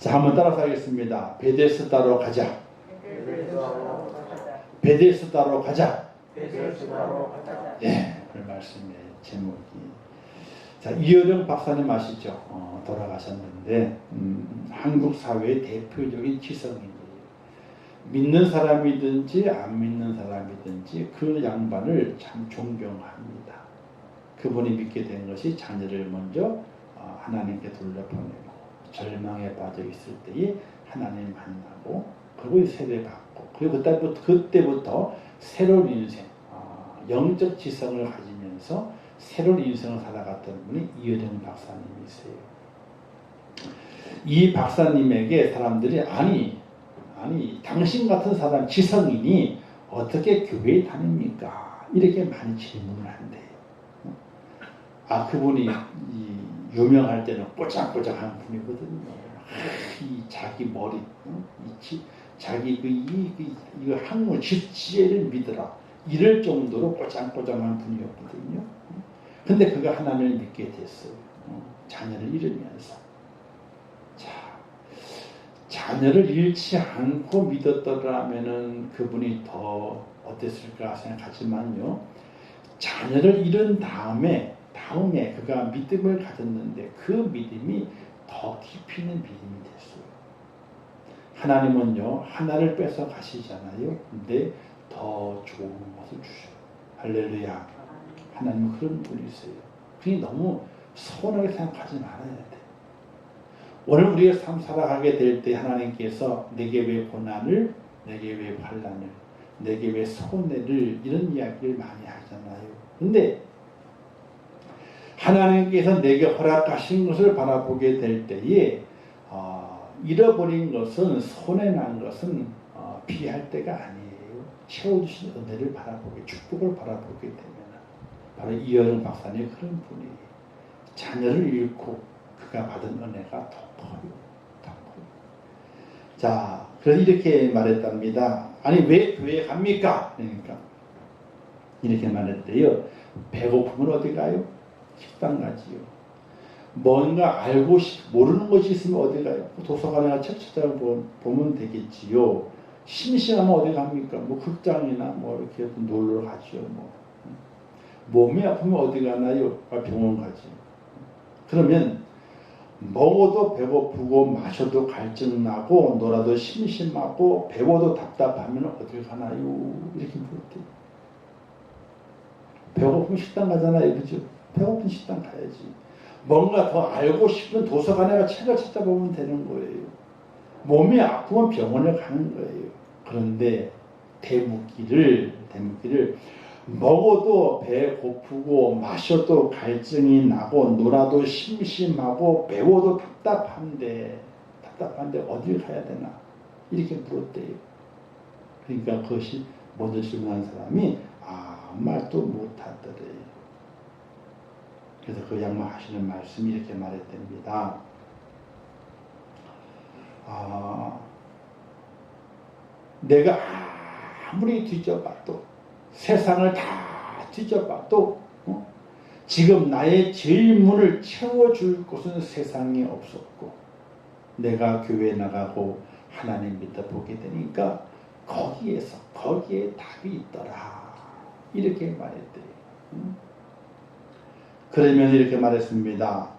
자, 한번 따라서 하겠습니다. 베데스다로 가자. 베데스다로 가자. 예, 그 말씀의 제목이. 자, 이어령 박사님 아시죠? 돌아가셨는데 한국 사회의 대표적인 지성인이에요. 믿는 사람이든지 안 믿는 사람이든지 그 양반을 참 존경합니다. 그분이 믿게 된 것이 자녀를 먼저 하나님께 돌려보내고 절망에 빠져 있을 때에 하나님 만나고 그리고 세례받고 그리고 그때부터 새로운 인생, 영적 지성을 가지면서 새로운 인생을 살아갔던 분이 이어령 박사님이세요. 이 박사님에게 사람들이 아니 당신 같은 사람 지성인이 어떻게 교회에 다닙니까? 이렇게 많이 질문을 한대요. 그분이 유명할 때는 꼬장꼬장한 분이거든요. 이 자기 머리, 자기 이거 학문 지혜를 믿으라 이럴 정도로 꼬장꼬장한 분이었거든요. 근데 그가 하나님을 믿게 됐어요. 자녀를 잃으면서. 자녀를 잃지 않고 믿었더라면은 그분이 더 어땠을까 생각하지만요. 자녀를 잃은 다음에 그가 믿음을 가졌는데 그 믿음이 더 깊이 있는 믿음이 됐어요. 하나님은요, 하나를 뺏어 가시잖아요. 근데 더 좋은 것을 주셔요. 할렐루야. 하나님은 그런 분이세요. 그게 너무 서운하게 생각하지 말아야 돼. 오늘 우리의 삶 살아가게 될 때 하나님께서 내게 왜 고난을, 내게 왜 환난을, 내게 왜 손해를 이런 이야기를 많이 하잖아요. 근데 하나님께서 내게 허락하신 것을 바라보게 될 때에 잃어버린 것은 손해난 것은 피할 때가 아니에요. 채워주신 은혜를 바라보게 축복을 바라보게 되면 바로 이어령 박사님 그런 분이에요. 자녀를 잃고 그가 받은 은혜가 더 커요. 자, 그래서 이렇게 말했답니다. 아니 왜 교회에 갑니까? 그러니까 이렇게 말했대요. 배고프면 어디 가요? 식당 가지요. 뭔가 알고 모르는 것이 있으면 어디 가요? 도서관에 가서 책 찾아보면 되겠지요. 심심하면 어디 갑니까? 극장이나 이렇게 놀러 가죠. 몸이 아프면 어디 가나요? 병원 가죠. 그러면 먹어도 배고프고 마셔도 갈증나고 놀아도 심심하고 배워도 답답하면 어딜 가나요? 이렇게 물었대요. 배고프면 식당 가잖아요. 그죠? 배고픈 식당 가야지. 뭔가 더 알고 싶은 도서관에 가 책을 찾아보면 되는 거예요. 몸이 아프면 병원에 가는 거예요. 그런데 대묻기를 먹어도 배고프고 마셔도 갈증이 나고 놀아도 심심하고 배워도 답답한데 어딜 가야 되나 이렇게 물었대요. 그러니까 그것이 먼저 질문한 사람이 아무 말도 못하더래요. 그래서 그 양반 하시는 말씀이 이렇게 말했답니다. 내가 아무리 뒤져봐도 세상을 다 뒤져봐도 지금 나의 질문을 채워줄 곳은 세상에 없었고 내가 교회에 나가고 하나님 믿어 보게 되니까 거기에 답이 있더라 이렇게 말했대요. 그러면 이렇게 말했습니다.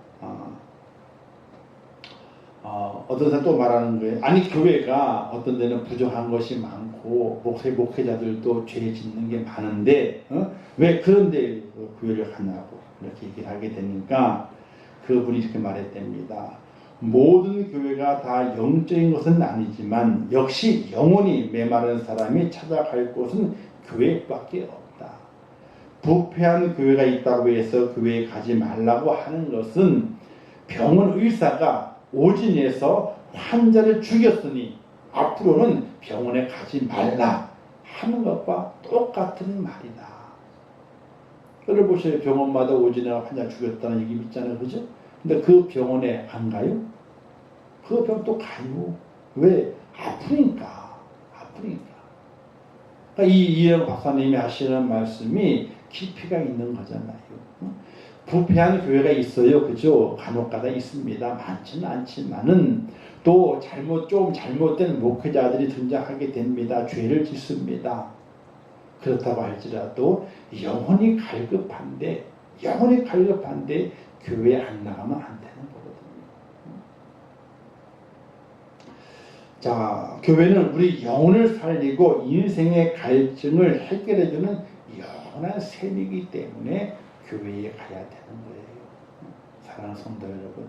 어떤 사람 또 말하는 거예요. 아니 교회가 어떤 데는 부정한 것이 많고 목회자들도 죄 짓는 게 많은데 왜 그런데 교회를 가냐고 이렇게 얘기를 하게 되니까 그분이 이렇게 말했답니다. 모든 교회가 다 영적인 것은 아니지만 역시 영혼이 메마른 사람이 찾아갈 곳은 교회밖에 없다. 부패한 교회가 있다고 해서 교회에 가지 말라고 하는 것은 병원 의사가 오진에서 환자를 죽였으니 앞으로는 병원에 가지 말라 하는 것과 똑같은 말이다. 여러분 보세요. 병원마다 오진에 환자 죽였다는 얘기 있잖아요. 그죠? 근데 그 병원에 안 가요? 그 병원 또 가요. 왜? 아프니까. 그러니까 이 이영 박사님이 하시는 말씀이 깊이가 있는 거잖아요. 부패한 교회가 있어요. 그죠? 간혹가다 있습니다. 많지는 않지만은 또 좀 잘못된 목회자들이 등장하게 됩니다. 죄를 짓습니다. 그렇다고 할지라도 영혼이 갈급한데 교회에 안 나가면 안 되는 거거든요. 자, 교회는 우리 영혼을 살리고 인생의 갈증을 해결해주는 영원한 셈이기 때문에 교회에 가야 되는 거예요. 사랑하는 성도 여러분,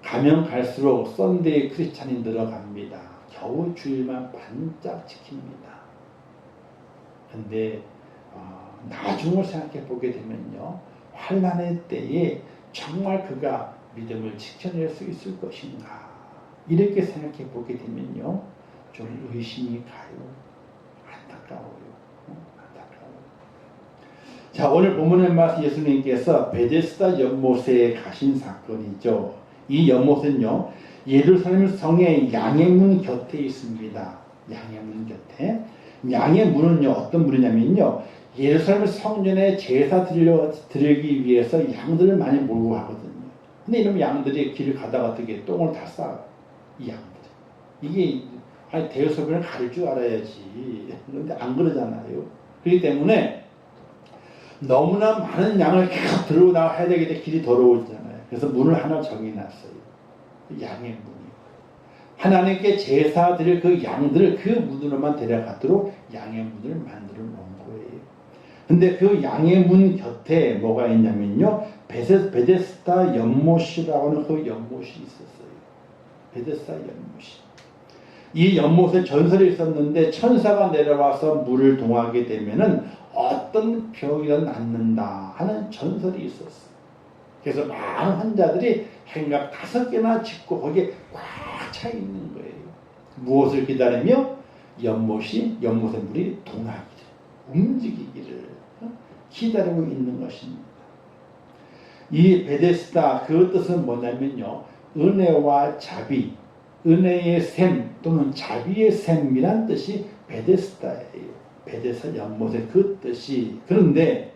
가면 갈수록 썬데이 크리스찬이 늘어갑니다. 겨우 주일만 반짝 지킵니다. 근데 나중을 생각해 보게 되면요, 환난의 때에 정말 그가 믿음을 지켜낼 수 있을 것인가, 이렇게 생각해 보게 되면요, 좀 의심이 가요. 안타까워요. 자, 오늘 본문의 말씀, 예수님께서 베데스다 연못에 가신 사건이죠. 이 연못은요, 예루살렘 성의 양의 문 곁에 있습니다. 양의 문 곁에. 양의 문은요, 어떤 문이냐면요, 예루살렘 성전에 제사 드리기 위해서 양들을 많이 몰고 가거든요. 근데 이런 양들이 길을 가다가 어떻게 똥을 다 싸요. 이 양들. 이게 대여소변을 가릴 줄 알아야지. 그런데 안 그러잖아요. 그렇기 때문에 너무나 많은 양을 계속 들고 나가야 되기 때문에 길이 더러워지잖아요. 그래서 문을 하나 정해놨어요. 양의 문이. 하나님께 제사 드릴 그 양들을 그 문으로만 데려가도록 양의 문을 만들어 놓은 거예요. 근데 그 양의 문 곁에 뭐가 있냐면요, 베데스다 연못이라고 하는 그 연못이 있었어요. 베데스다 연못이. 이 연못에 전설이 있었는데, 천사가 내려와서 물을 동하게 되면은 어떤 병이든 낫는다 하는 전설이 있었어요. 그래서 많은 환자들이 행각 5개나 짓고 거기에 꽉 차 있는 거예요. 무엇을 기다리며? 연못의 물이 동하기를, 움직이기를 기다리고 있는 것입니다. 이 베데스다, 그 뜻은 뭐냐면요, 은혜와 자비, 은혜의 샘 또는 자비의 샘이란 뜻이 베데스다예요. 베데스다 연못의 그 뜻이. 그런데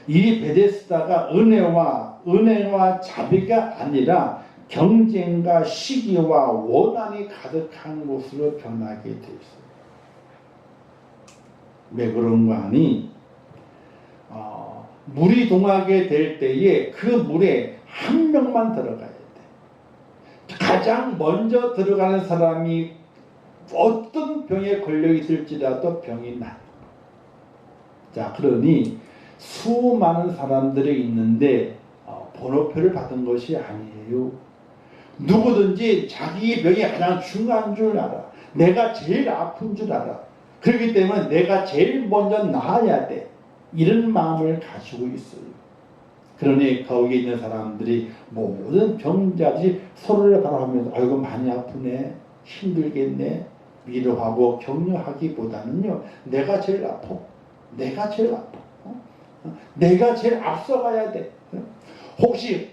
이 베데스다가 은혜와 자비가 아니라 경쟁과 시기와 원한이 가득한 곳으로 변하게 돼 있어요. 왜 그런가 하니, 물이 동하게 될 때에 그 물에 한 명만 들어가야 돼. 가장 먼저 들어가는 사람이 어떤 병에 걸려 있을지라도 병이 나요. 자, 그러니 수많은 사람들이 있는데 번호표를 받은 것이 아니에요. 누구든지 자기 병이 가장 중요한 줄 알아. 내가 제일 아픈 줄 알아. 그렇기 때문에 내가 제일 먼저 나아야 돼. 이런 마음을 가지고 있어요. 그러니 거기에 있는 사람들이, 모든 병자들이 서로를 바라보면서 아이고 많이 아프네, 힘들겠네, 위로하고 격려하기보다는요, 내가 제일 아파. 내가 제일 앞서가야 돼. 혹시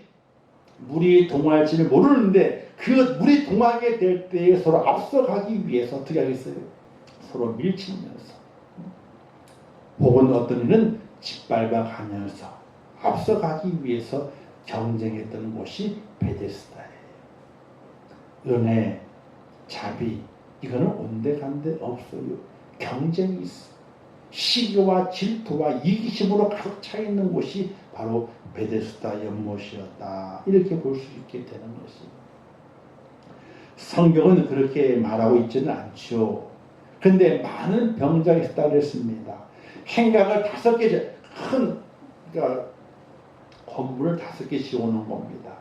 물이 동할지를 모르는데 그 물이 동하게 될 때에 서로 앞서가기 위해서 어떻게 하겠어요? 서로 밀치면서, 혹은 어떤 이는 짓밟아 가면서 앞서가기 위해서 경쟁했던 곳이 베데스다예요. 은혜, 자비, 이거는 온데간데 없어요. 경쟁이 있어. 시기와 질투와 이기심으로 가득 차 있는 곳이 바로 베데스다 연못이었다. 이렇게 볼 수 있게 되는 것입니다. 성경은 그렇게 말하고 있지는 않죠. 근데 많은 병자가 있다고 했습니다. 행각을 5개, 그러니까 건물을 5개 지어놓은 겁니다.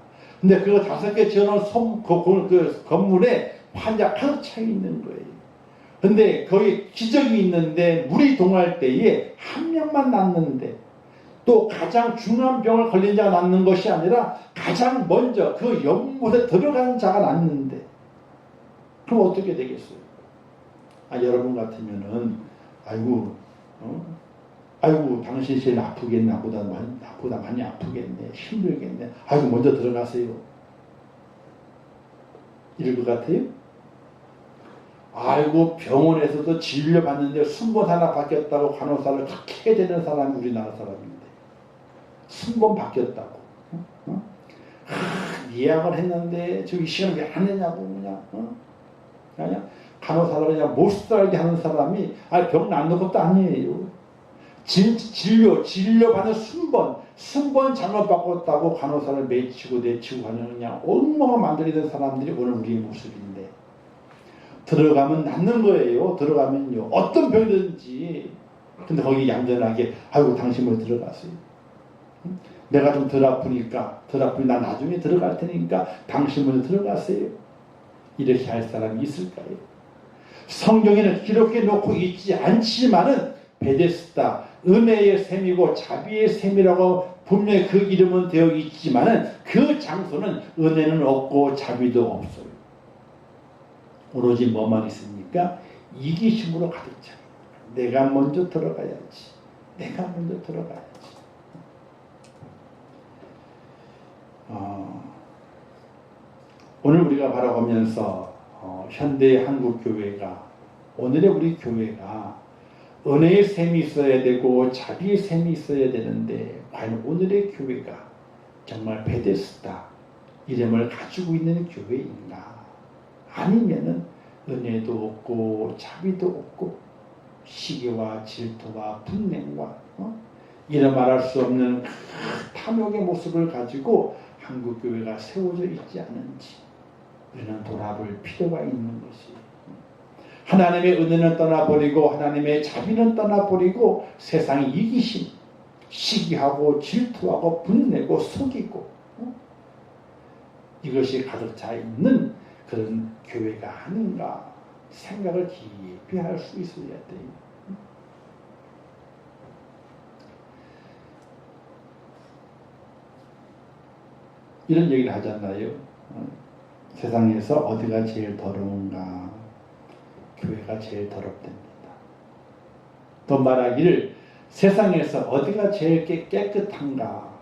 근데 그거 5개 지어놓은 그 건물에 환자 가득 차 있는 거예요. 근데 거기 기적이 있는데 물이 동할 때에 한 명만 낫는데, 또 가장 중요한 병을 걸린 자가 낫는 것이 아니라 가장 먼저 그 연못에 들어간 자가 낫는데, 그럼 어떻게 되겠어요? 여러분 같으면은 아이고 당신이 제일 아프겠네, 나보다 많이 아프겠네, 힘들겠네, 아이고 먼저 들어가세요, 이럴 것 같아요? 아이고 병원에서도 진료받는데 순번 하나 바뀌었다고 간호사를 그렇게 되는 사람이 우리나라 사람인데, 순번 바뀌었다고. 예약을 했는데 저기 시간 왜 안 내냐고 그냥 간호사를 그냥 못 살게 하는 사람이 병 낫는 것도 아니에요. 진료받는 순번 잘못 바꿨다고 간호사를 매치고 내치고 하는 그냥 엉망을 만들어낸 사람들이 오늘 우리의 모습인데, 들어가면 낫는 거예요. 들어가면요. 어떤 병이든지. 근데 거기 얌전하게 아이고 당신 왜 들어가세요? 내가 좀 덜 아프니까 나 나중에 들어갈 테니까 당신 먼저 들어가세요. 이렇게 할 사람이 있을까요? 성경에는 기록해 놓고 있지 않지만은 베데스다, 은혜의 샘이고 자비의 샘이라고 분명히 그 이름은 되어 있지만은 그 장소는 은혜는 없고 자비도 없어요. 오로지 뭐만 있습니까? 이기심으로 가득 차. 내가 먼저 들어가야지. 내가 먼저 들어가야지. 오늘 우리가 바라보면서 현대 한국 교회가, 오늘의 우리 교회가 은혜의 샘이 있어야 되고 자비의 샘이 있어야 되는데, 과연 오늘의 교회가 정말 베데스다 이름을 가지고 있는 교회인가? 아니면은 은혜도 없고 자비도 없고 시기와 질투와 분냉과 이런 말할 수 없는 탐욕의 모습을 가지고 한국 교회가 세워져 있지 않은지 우리는 돌아볼 필요가 있는 것이, 하나님의 은혜는 떠나버리고 하나님의 자비는 떠나버리고 세상의 이기심, 시기하고 질투하고 분내고 속이고 이것이 가득 차 있는 그런 교회가 아닌가 생각을 깊이 할 수 있어야 돼요. 이런 얘기를 하잖아요. 세상에서 어디가 제일 더러운가? 교회가 제일 더럽답니다. 또 말하기를 세상에서 어디가 제일 깨끗한가?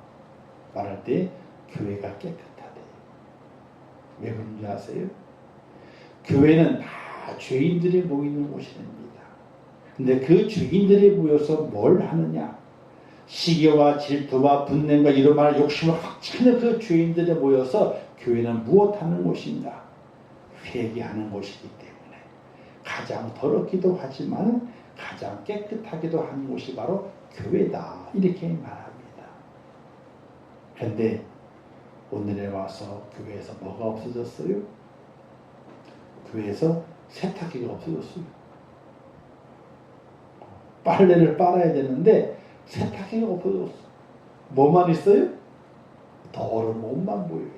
말할 때 교회가 깨끗하대. 왜 그런지 아세요? 교회는 다 죄인들이 모이는 곳입니다. 근데 그 죄인들이 모여서 뭘 하느냐? 시기와 질투와 분냄과 이런 말 욕심을 확 차는 그 죄인들이 모여서 교회는 무엇하는 곳인가? 회개하는 곳이기 때문에 가장 더럽기도 하지만 가장 깨끗하기도 하는 곳이 바로 교회다, 이렇게 말합니다. 그런데 오늘에 와서 교회에서 뭐가 없어졌어요? 교회에서 세탁기가 없어졌어요. 빨래를 빨아야 되는데 세탁기가 없어졌어. 뭐만 있어요? 더러운 옷만 보여요.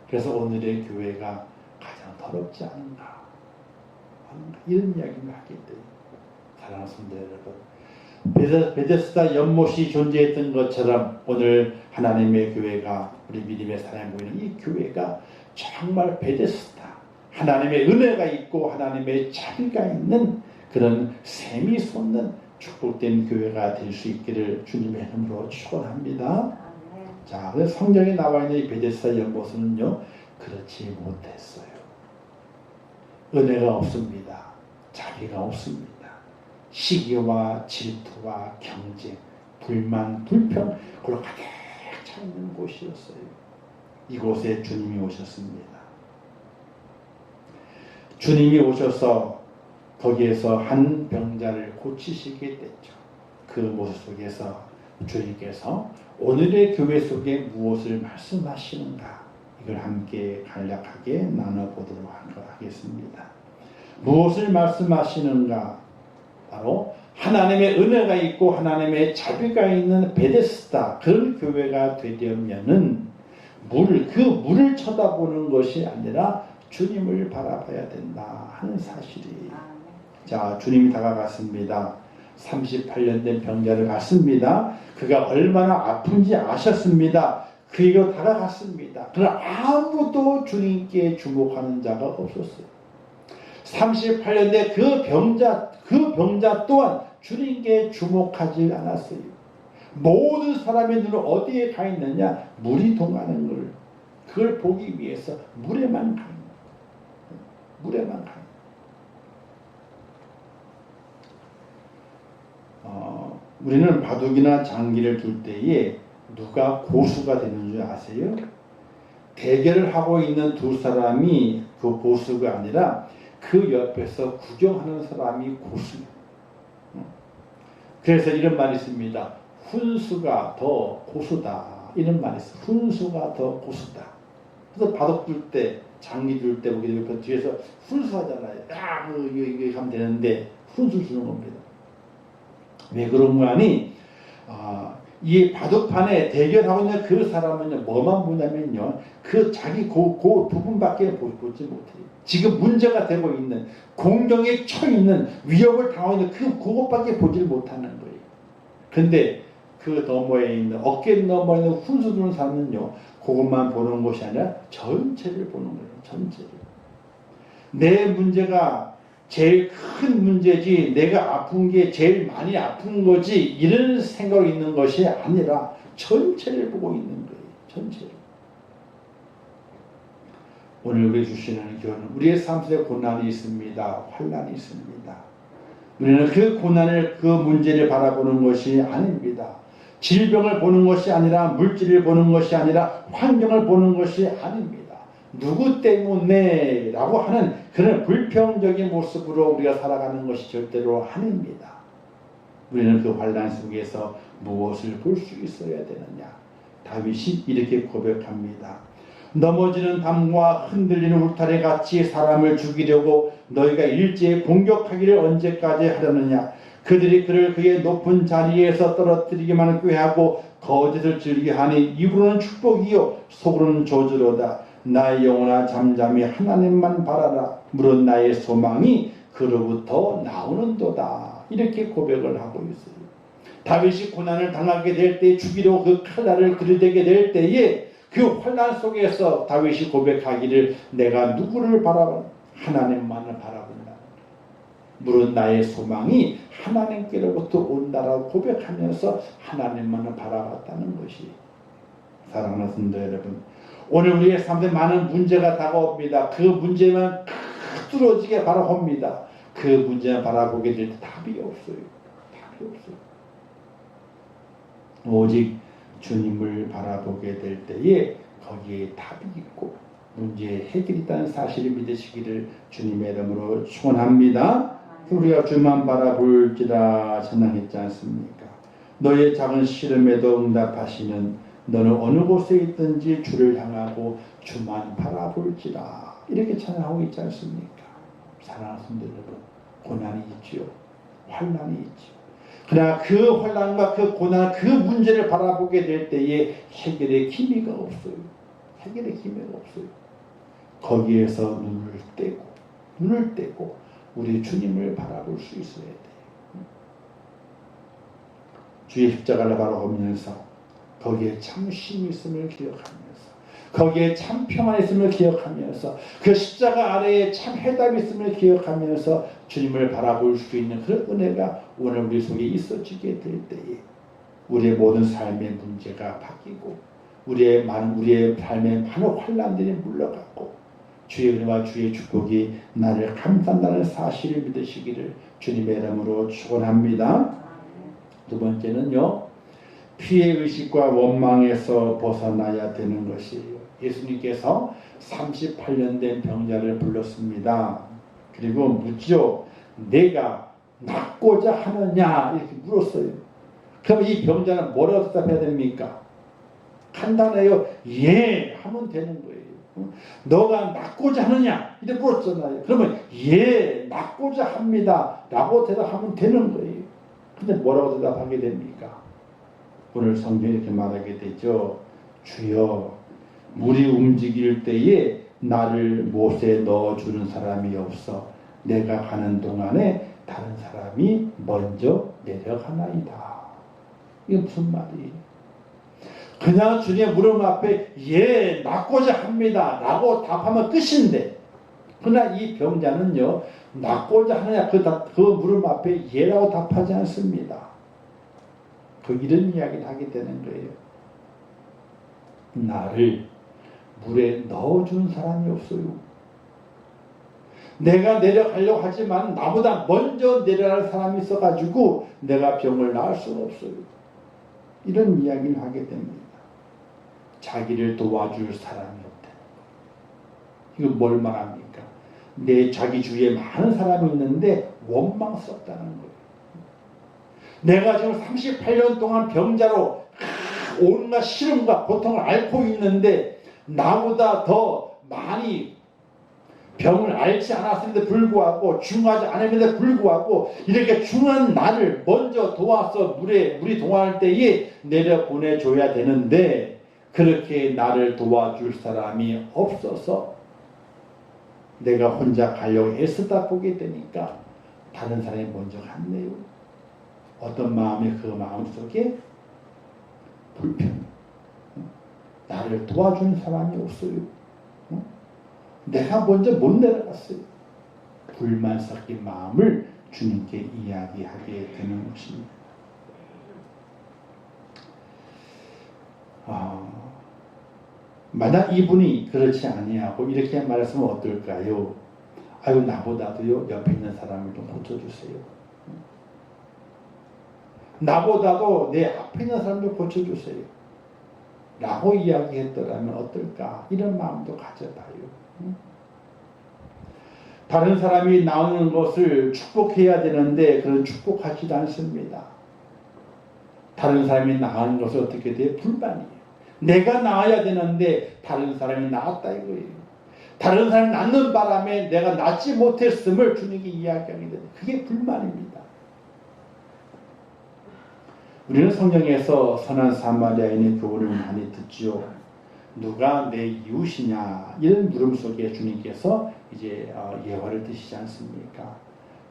그래서 오늘의 교회가 가장 더럽지 않은가, 이런 이야기를 하기 때문에, 사랑하는 성도 여러분, 베데스다 연못이 존재했던 것처럼 오늘 하나님의 교회가, 우리 믿음의 사랑에 모이는 이 교회가 정말 베데스다, 하나님의 은혜가 있고 하나님의 자비가 있는 그런 샘이 솟는 축복된 교회가 될 수 있기를 주님의 이름으로 축원합니다. 자, 그래서 성경에 나와 있는 이 베데스다 연못은요, 그렇지 못했어요. 은혜가 없습니다. 자비가 없습니다. 시기와 질투와 경쟁, 불만, 불평, 그걸로 가득 차 있는 곳이었어요. 이곳에 주님이 오셨습니다. 주님이 오셔서 거기에서 한 병자를 고치시게 됐죠. 그 모습 속에서 주님께서 오늘의 교회 속에 무엇을 말씀하시는가, 이걸 함께 간략하게 나눠보도록 하겠습니다. 무엇을 말씀하시는가? 바로 하나님의 은혜가 있고 하나님의 자비가 있는 베데스다, 그런 교회가 되려면은 그 물을 쳐다보는 것이 아니라 주님을 바라봐야 된다 하는 사실이. 자, 주님이 다가갔습니다. 38년 된 병자를 갔습니다. 그가 얼마나 아픈지 아셨습니다. 그에게 다가갔습니다. 그러나 아무도 주님께 주목하는 자가 없었어요. 38년 된 그 병자 또한 주님께 주목하지 않았어요. 모든 사람의 눈은 어디에 가 있느냐? 물이 동하는 걸, 그걸 보기 위해서 물에만 가 있는, 물에만 가 있는. 우리는 바둑이나 장기를 둘 때에 누가 고수가 되는 줄 아세요? 대결을 하고 있는 두 사람이 그 고수가 아니라 그 옆에서 구경하는 사람이 고수예요. 그래서 이런 말이 있습니다. 훈수가 더 고수다. 이런 말이 있어요. 훈수가 더 고수다. 그래서 바둑 둘 때, 장기 둘 때 보게 되면 뒤에서 훈수하잖아요. 야, 이거 하면 되는데 훈수 주는 겁니다. 왜 그런 거 아니? 이 바둑판에 대결하고 있는 그 사람은 뭐만 보냐면요. 그 자기 그 부분밖에 보지 못해요. 지금 문제가 되고 있는, 공경에 처해 있는, 위협을 당하고 있는 그것밖에 보질 못하는 거예요. 근데 그 너머에 있는, 어깨 너머에 있는 훈수 두는 사람은요. 그것만 보는 것이 아니라 전체를 보는 거예요. 전체를. 내 문제가 제일 큰 문제지, 내가 아픈 게 제일 많이 아픈 거지, 이런 생각이 있는 것이 아니라 전체를 보고 있는 거예요. 전체를. 오늘 우리 주시는 교훈은 우리의 삶 속에 고난이 있습니다. 환난이 있습니다. 우리는 그 고난을, 그 문제를 바라보는 것이 아닙니다. 질병을 보는 것이 아니라, 물질을 보는 것이 아니라, 환경을 보는 것이 아닙니다. 누구 때문에 라고 하는 그런 불평적인 모습으로 우리가 살아가는 것이 절대로 아닙니다. 우리는 그 환난 속에서 무엇을 볼 수 있어야 되느냐. 다윗이 이렇게 고백합니다. 넘어지는 담과 흔들리는 울타리 같이 사람을 죽이려고 너희가 일제히 공격하기를 언제까지 하려느냐. 그들이 그를 그의 높은 자리에서 떨어뜨리기만 꾀하고 거짓을 즐겨하니 입으로는 축복이요 속으로는 저주로다. 나의 영혼아 잠잠히 하나님만 바라라. 물론 나의 소망이 그로부터 나오는도다. 이렇게 고백을 하고 있어요. 다윗이 고난을 당하게 될 때, 죽이려고 그 칼날을 들이대게 될 때에 그 환난 속에서 다윗이 고백하기를 내가 누구를 바라봐? 하나님만을 바라본다. 물론 나의 소망이 하나님께로부터 온다라고 고백하면서 하나님만을 바라봤다는 것이. 사랑하는 성도 여러분, 오늘 우리의 삶에 많은 문제가 다가옵니다. 그 문제만 뚫어지게 바라봅니다. 그 문제만 바라보게 될 때 답이 없어요. 답이 없어요. 오직 주님을 바라보게 될 때에 거기에 답이 있고 문제의 해결이 있다는 사실을 믿으시기를 주님의 이름으로 축원합니다. 우리가 주만 바라볼지라 전하겠지 않습니까? 너의 작은 시름에도 응답하시는 너는 어느 곳에 있든지 주를 향하고 주만 바라볼지라 이렇게 찬양하고 있지 않습니까? 사랑하는 성도 여러분, 고난이 있지요. 환난이 있지요. 그러나 그 환난과 그 고난, 그 문제를 바라보게 될 때에 해결의 기미가 없어요. 해결의 기미가 없어요. 거기에서 눈을 떼고 우리 주님을 바라볼 수 있어야 돼요. 주의 십자가를 바라보면서 거기에 참 쉼이 있음을 기억하면서, 거기에 참 평안이 있음을 기억하면서, 그 십자가 아래에 참 해답이 있음을 기억하면서 주님을 바라볼 수 있는 그런 은혜가 오늘 우리 속에 있어지게 될 때에 우리의 모든 삶의 문제가 바뀌고 우리의 삶의 많은 환난들이 물러가고 주의 은혜와 주의 축복이 나를 감싼다는 사실을 믿으시기를 주님의 이름으로 축원합니다. 두 번째는요, 피해 의식과 원망에서 벗어나야 되는 것이에요. 예수님께서 38년 된 병자를 불렀습니다. 그리고 묻죠. 내가 낫고자 하느냐 이렇게 물었어요. 그럼 이 병자는 뭐라고 대답해야 됩니까? 간단해요. 예 하면 되는 거예요. 너가 낫고자 하느냐 이렇게 물었잖아요. 그러면 예 낫고자 합니다 라고 대답하면 되는 거예요. 근데 뭐라고 대답하게 됩니까? 오늘 성경에 이렇게 말하게 되죠. 주여, 물이 움직일 때에 나를 못에 넣어주는 사람이 없어 내가 가는 동안에 다른 사람이 먼저 내려가나이다. 이게 무슨 말이에요? 그냥 주님의 무릎 앞에 예, 낫고자 합니다 라고 답하면 끝인데, 그러나 이 병자는요, 낫고자 하느냐 그 무릎 앞에 예라고 답하지 않습니다. 이런 이야기를 하게 되는 거예요. 나를 물에 넣어준 사람이 없어요. 내가 내려가려고 하지만 나보다 먼저 내려갈 사람이 있어가지고 내가 병을 나을 수가 없어요. 이런 이야기를 하게 됩니다. 자기를 도와줄 사람이 없다. 이거 뭘 말합니까? 내 자기 주위에 많은 사람이 있는데 원망스럽다는 거예요. 내가 지금 38년 동안 병자로 온갖 시름과 고통을 앓고 있는데 나보다 더 많이 병을 앓지 않았음에도 불구하고 중하지 않음에도 불구하고 이렇게 중한 나를 먼저 도와서 물이 동할 때에 내려보내줘야 되는데 그렇게 나를 도와줄 사람이 없어서 내가 혼자 가려고 애쓰다 보게 되니까 다른 사람이 먼저 갔네요. 어떤 마음이 그 마음속에 불편, 나를 도와주는 사람이 없어요. 내가 먼저 못 내려갔어요. 불만 섞인 마음을 주님께 이야기하게 되는 것입니다. 만약 이분이 그렇지 아니하고 이렇게 말했으면 어떨까요? 아유 나보다도요 옆에 있는 사람을 좀 고쳐주세요. 나보다도 내 앞에 있는 사람을 고쳐주세요. 라고 이야기했더라면 어떨까? 이런 마음도 가져봐요. 다른 사람이 나오는 것을 축복해야 되는데 그런 축복하지도 않습니다. 다른 사람이 나오는 것을 어떻게 돼요? 불만이에요. 내가 나아야 되는데 다른 사람이 나았다 이거예요. 다른 사람이 낳는 바람에 내가 낳지 못했음을 주님께 이야기하게 됩니다. 그게 불만입니다. 우리는 성경에서 선한 사마리아인의 교훈을 많이 듣죠. 누가 내 이웃이냐 이런 물음 속에 주님께서 이제 예화를 드시지 않습니까?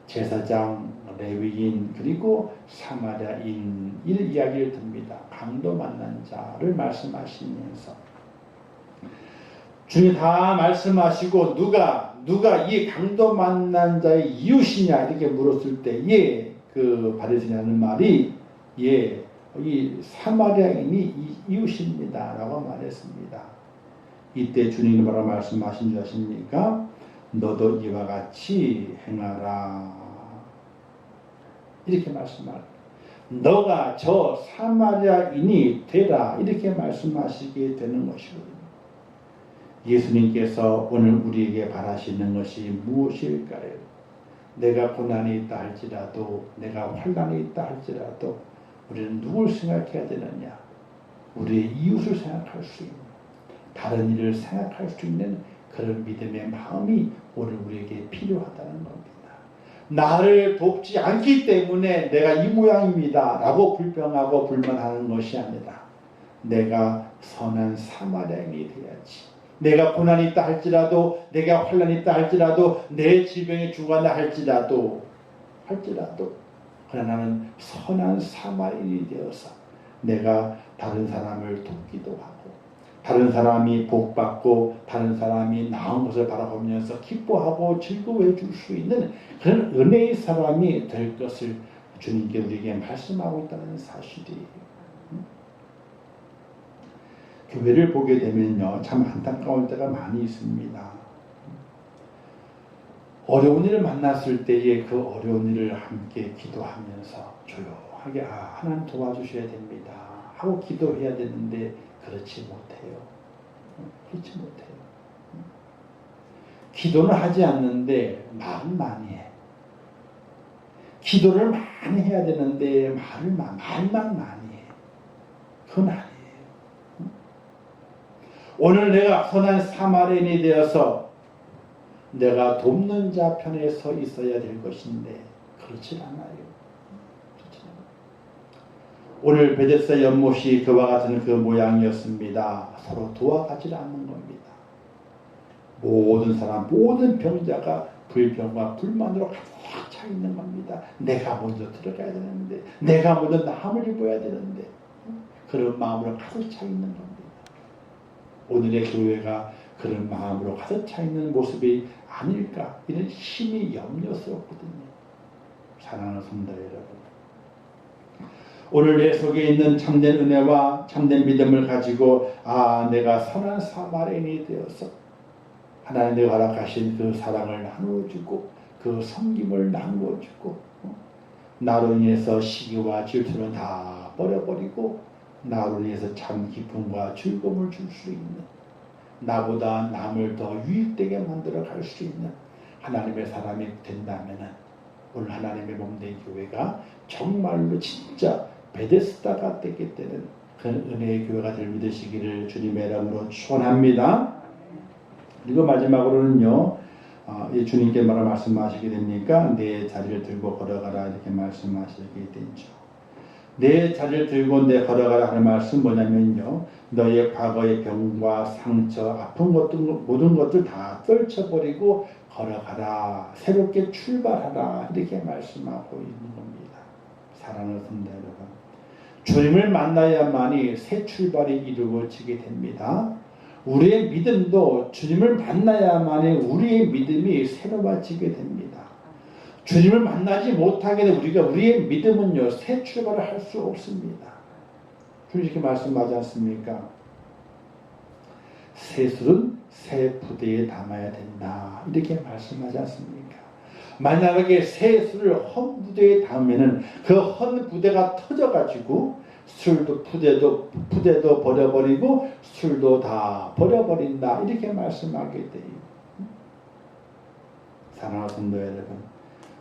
제사장, 레위인 그리고 사마리아인 이런 이야기를 듭니다. 강도 만난 자를 말씀하시면서 주님 다 말씀하시고 누가 이 강도 만난 자의 이웃이냐 이렇게 물었을 때에 그 바리새인이 하는 말이 이 사마리아인이 이웃입니다 라고 말했습니다. 이때 주님이 뭐라고 말씀하신 줄 아십니까? 너도 이와 같이 행하라 이렇게 말씀합니다. 너가 저 사마리아인이 되라 이렇게 말씀하시게 되는 것이거든요. 예수님께서 오늘 우리에게 바라시는 것이 무엇일까요? 내가 고난이 있다 할지라도 내가 환난이 있다 할지라도 우리는 누굴 생각해야 되느냐? 우리의 이웃을 생각할 수 있는 다른 일을 생각할 수 있는 그런 믿음의 마음이 오늘 우리에게 필요하다는 겁니다. 나를 돕지 않기 때문에 내가 이 모양입니다 라고 불평하고 불만하는 것이 아니라 내가 선한 사마리아인이 되어야지. 내가 고난이 있다 할지라도 내가 환난이 있다 할지라도 내 질병에 죽어간다 할지라도 그러나 나는 선한 사마리아인이 되어서 내가 다른 사람을 돕기도 하고 다른 사람이 복받고 다른 사람이 나은 것을 바라보면서 기뻐하고 즐거워해 줄 수 있는 그런 은혜의 사람이 될 것을 주님께 우리에게 말씀하고 있다는 사실이에요. 교회를 보게 되면요 참 안타까울 때가 많이 있습니다. 어려운 일을 만났을 때에 그 어려운 일을 함께 기도하면서 조용하게 하나님 도와주셔야 됩니다 하고 기도해야 되는데 그렇지 못해요. 기도는 하지 않는데 말은 많이 해. 기도를 많이 해야 되는데 말만 많이 해. 그건 아니에요. 오늘 내가 선한 사마리아인이 되어서 내가 돕는 자 편에 서 있어야 될 것인데 그렇지 않아요. 오늘 베데스다 연못이 그와 같은 그 모양이었습니다. 서로 도와가지 않는 겁니다. 모든 사람, 모든 병자가 불평과 불만으로 가득 차 있는 겁니다. 내가 먼저 들어가야 되는데, 내가 먼저 남을 입어야 되는데, 그런 마음으로 가득 차 있는 겁니다. 오늘의 교회가 그런 마음으로 가득 차 있는 모습이 아닐까, 이런 심히 염려스럽거든요. 사랑하는 성도 여러분. 오늘 내 속에 있는 참된 은혜와 참된 믿음을 가지고 내가 선한 사마리아인이 되어서 하나님의 허락하신 그 사랑을 나누어주고 그 섬김을 나누어주고 나로 인해서 시기와 질투는 다 버려버리고 나로 인해서 참 기쁨과 즐거움을 줄 수 있는, 나보다 남을 더 유익되게 만들어 갈 수 있는 하나님의 사람이 된다면 오늘 하나님의 몸된 교회가 정말로 진짜 베데스다가 되게 되는 그런 은혜의 교회가 될 믿으시기를 주님의 이름으로 축원합니다. 그리고 마지막으로는요, 주님께 뭐라 말씀하시게 됩니까? 내 자리를 들고 걸어가라 이렇게 말씀하시게 되죠. 내 자리를 들고 내 걸어가라 하는 말씀 뭐냐면요, 너의 과거의 병과 상처, 아픈 것들, 모든 것들 다 떨쳐버리고 걸어가라, 새롭게 출발하라 이렇게 말씀하고 있는 겁니다. 사랑하는 성도 여러분, 주님을 만나야만이 새 출발이 이루어지게 됩니다. 우리의 믿음도 주님을 만나야만이 우리의 믿음이 새로워지게 됩니다. 주님을 만나지 못하게 되면 우리의 믿음은요, 새 출발을 할 수 없습니다. 주님 이렇게 말씀하지 않습니까? 새 술은 새 부대에 담아야 된다 이렇게 말씀하지 않습니까? 만약에 새 술을 헌 부대에 담으면 그 헌 부대가 터져가지고 술도 푸대도 버려버리고 술도 다 버려버린다 이렇게 말씀하게 돼요. 사랑하는 성도 여러분,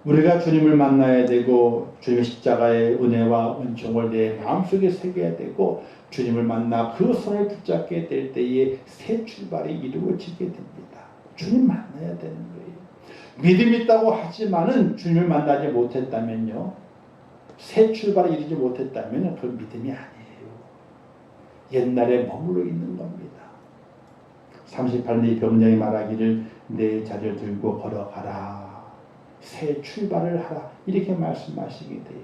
우리가 주님을 만나야 되고 주님의 십자가의 은혜와 은총을 내 마음속에 새겨야 되고 주님을 만나 그 손을 붙잡게 될 때에 새 출발이 이루어지게 됩니다. 주님 만나야 되는 거예요. 믿음 있다고 하지만은 주님을 만나지 못했다면요, 새 출발을 이루지 못했다면 그 믿음이 아니에요. 옛날에 머물러 있는 겁니다. 38년 병장이 말하기를 내 자리를 들고 걸어가라, 새 출발을 하라 이렇게 말씀하시게 돼요.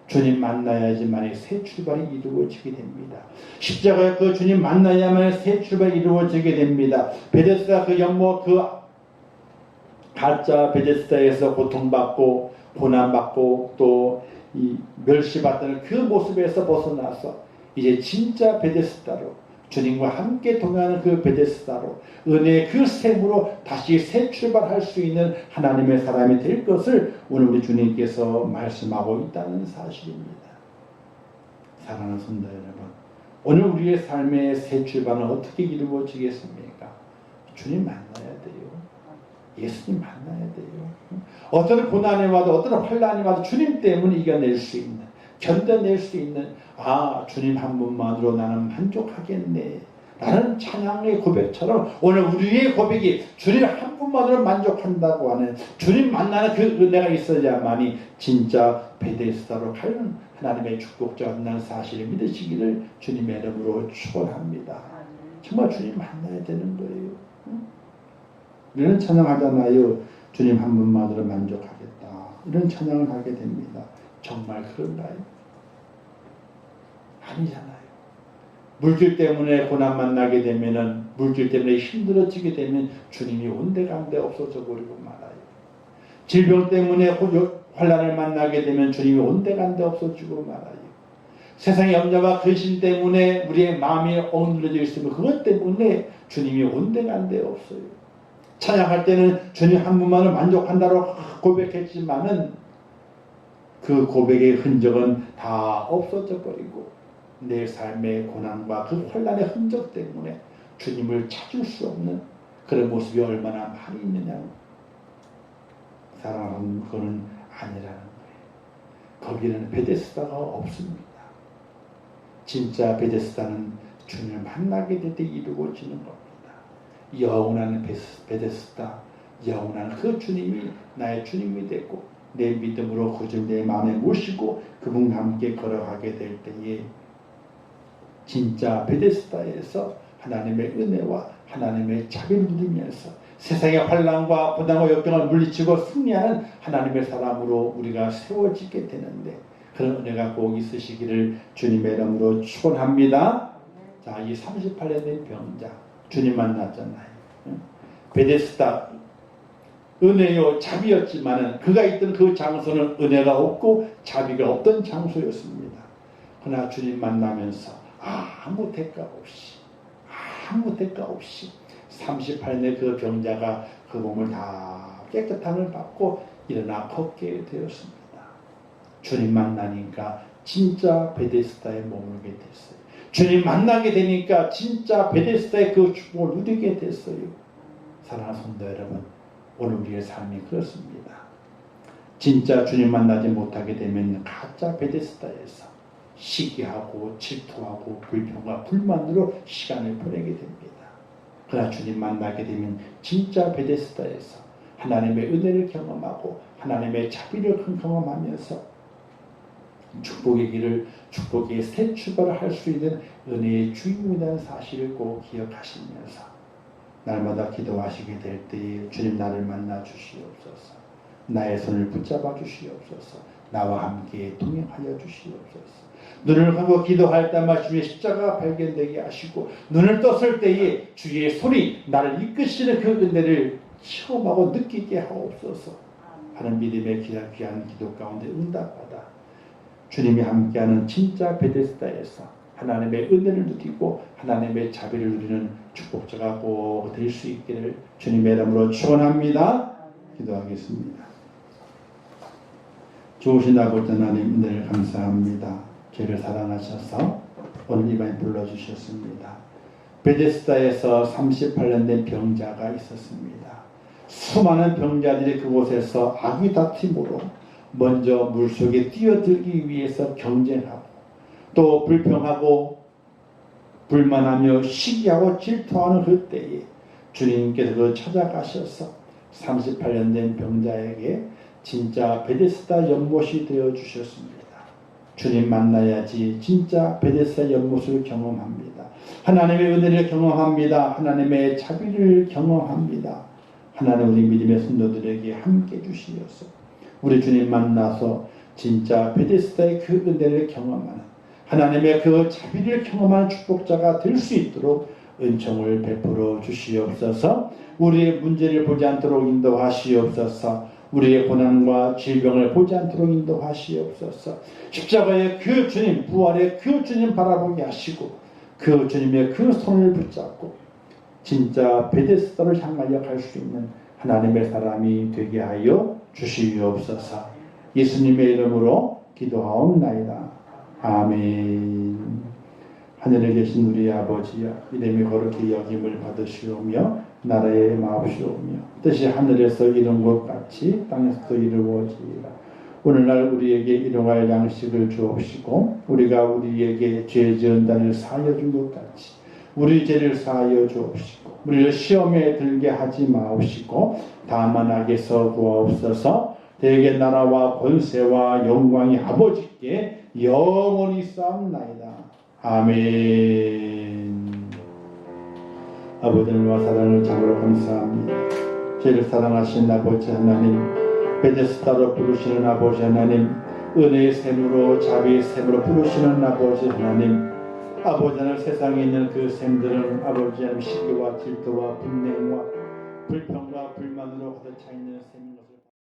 주님 만나야지만 새 출발이 이루어지게 됩니다. 십자가에 그 주님 만나야만 새 출발이 이루어지게 됩니다. 베데스다 그 연못, 그 가짜 베데스다에서 고통받고 고난받고 또 이 멸시받던 그 모습에서 벗어나서 이제 진짜 베데스다로, 주님과 함께 동행하는 그 베데스다로, 은혜의 그 샘으로 다시 새 출발할 수 있는 하나님의 사람이 될 것을 오늘 우리 주님께서 말씀하고 있다는 사실입니다. 사랑하는 성도 여러분, 오늘 우리의 삶의 새 출발은 어떻게 이루어지겠습니까? 주님 만나야 돼요. 예수님 만나야 돼요. 어떤 고난이 와도 어떤 환난이 와도 주님 때문에 이겨낼 수 있는, 견뎌낼 수 있는, 주님 한 분만으로 나는 만족하겠네 라는 찬양의 고백처럼 오늘 우리의 고백이 주님 한 분만으로 만족한다고 하는, 주님 만나는 그 은혜가 있어야만이 진짜 베데스다로 가는 하나님의 축복자 만난 사실을 믿으시기를 주님의 이름으로 축원합니다. 정말 주님 만나야 되는 거예요. 우리는 찬양하잖아요. 주님 한 분만으로 만족하겠다, 이런 찬양을 하게 됩니다. 정말 그런가요? 아니잖아요. 물질 때문에 고난 만나게 되면은, 물질 때문에 힘들어지게 되면 주님이 온데간데 없어져 버리고 말아요. 질병 때문에 환난을 만나게 되면 주님이 온데간데 없어지고 말아요. 세상의 염려와 근심 때문에 우리의 마음이 억눌려져 있으면 그것 때문에 주님이 온데간데 없어요. 찬양할 때는 주님 한 분만을 만족한다고 고백했지만은 그 고백의 흔적은 다 없어져 버리고 내 삶의 고난과 그 환난의 흔적 때문에 주님을 찾을 수 없는 그런 모습이 얼마나 많이 있느냐. 사랑하는 그거는 아니라는 거예요. 거기는 베데스다가 없습니다. 진짜 베데스다는 주님을 만나게 될 때 이루어지는 겁니다. 영원한 베데스다, 영원한 그 주님이 나의 주님이 됐고 내 믿음으로 그 주님 내 마음에 모시고 그분과 함께 걸어가게 될 때에 진짜 베데스다에서 하나님의 은혜와 하나님의 자비를 누리면서 세상의 환난과 고난과 역경을 물리치고 승리하는 하나님의 사람으로 우리가 세워지게 되는데, 그런 은혜가 꼭 있으시기를 주님의 이름으로 축원합니다. 자, 이 38년 된 병자 주님 만났잖아요. 베데스다 은혜요 자비였지만은 그가 있던 그 장소는 은혜가 없고 자비가 없던 장소였습니다. 그러나 주님 만나면서 아무 대가 없이 38년의 그 병자가 그 몸을 다 깨끗함을 받고 일어나 걷게 되었습니다. 주님 만나니까 진짜 베데스다의 머물게 됐어요. 주님 만나게 되니까 진짜 베데스다의 그 축복을 누리게 됐어요. 사랑하는 성도 여러분, 오늘 우리의 삶이 그렇습니다. 진짜 주님 만나지 못하게 되면 가짜 베데스다에서 시기하고 질투하고 불평과 불만으로 시간을 보내게 됩니다. 그러나 주님 만나게 되면 진짜 베데스다에서 하나님의 은혜를 경험하고 하나님의 자비를 경험하면서 축복의 길을, 축복의 새 출발을 할 수 있는 은혜의 주인이라는 사실을 꼭 기억하시면서 날마다 기도하시게 될 때에 주님 나를 만나 주시옵소서. 나의 손을 붙잡아 주시옵소서. 나와 함께 동행하여 주시옵소서. 눈을 감고 기도할 때마다 주의 십자가가 발견되게 하시고 눈을 떴을 때에 주의 손이 나를 이끄시는 그 은혜를 체험하고 느끼게 하옵소서 하는 믿음의 귀한 기도 가운데 응답받아 주님이 함께하는 진짜 베데스다에서 하나님의 은혜를 누리고 하나님의 자비를 누리는 축복자가 꼭 될 수 있기를 주님의 이름으로 축원합니다. 기도하겠습니다. 좋으신 아버지 하나님 은혜를 감사합니다. 저희를 사랑하셔서 오늘 이 밤에 불러주셨습니다. 베데스다에서 38년 된 병자가 있었습니다. 수많은 병자들이 그곳에서 악의 다툼으로 먼저 물속에 뛰어들기 위해서 경쟁하고 또 불평하고 불만하며 시기하고 질투하는 그때에 주님께서 찾아가셔서 38년 된 병자에게 진짜 베데스다 연못이 되어 주셨습니다. 주님 만나야지 진짜 베데스다 연못을 경험합니다. 하나님의 은혜를 경험합니다. 하나님의 자비를 경험합니다. 하나님 우리 믿음의 성도들에게 함께 주시옵소서. 우리 주님 만나서 진짜 베데스다의 그 은혜를 경험하는 하나님의 그 자비를 경험하는 축복자가 될 수 있도록 은총을 베풀어 주시옵소서. 우리의 문제를 보지 않도록 인도하시옵소서. 우리의 고난과 질병을 보지 않도록 인도하시옵소서. 십자가의 그 주님, 부활의 그 주님 바라보게 하시고 그 주님의 그 손을 붙잡고 진짜 베데스다를 향하여 갈 수 있는 하나님의 사람이 되게 하여 주시옵소서. 예수님의 이름으로 기도하옵나이다. 아멘. 하늘에 계신 우리 아버지여, 이름이 거룩히 여김을 받으시오며 나라의 마옵시오며 뜻이 하늘에서 이룬 것 같이 땅에서도 이루어지리라. 오늘날 우리에게 일용할 양식을 주옵시고 우리가 우리에게 죄 지은 자를 사하여 준 것 같이 우리 죄를 사하여 주옵시고 우리를 시험에 들게 하지 마옵시고 다만 악에서 구하옵소서. 대개 나라와 권세와 영광이 아버지께 영원히 쌓옵나이다. 아멘. 아버지와 사랑을 참으로 감사합니다. 저희를 사랑하신 아버지 하나님, 베데스다로 부르시는 아버지 하나님, 은혜의 샘으로 자비의 샘으로 부르시는 아버지 하나님, 아버지 하나님 세상에 있는 그 샘들은 아버지 하나님 시기와 질투와 분냉과 불평과 불만으로 가득 차 있는 샘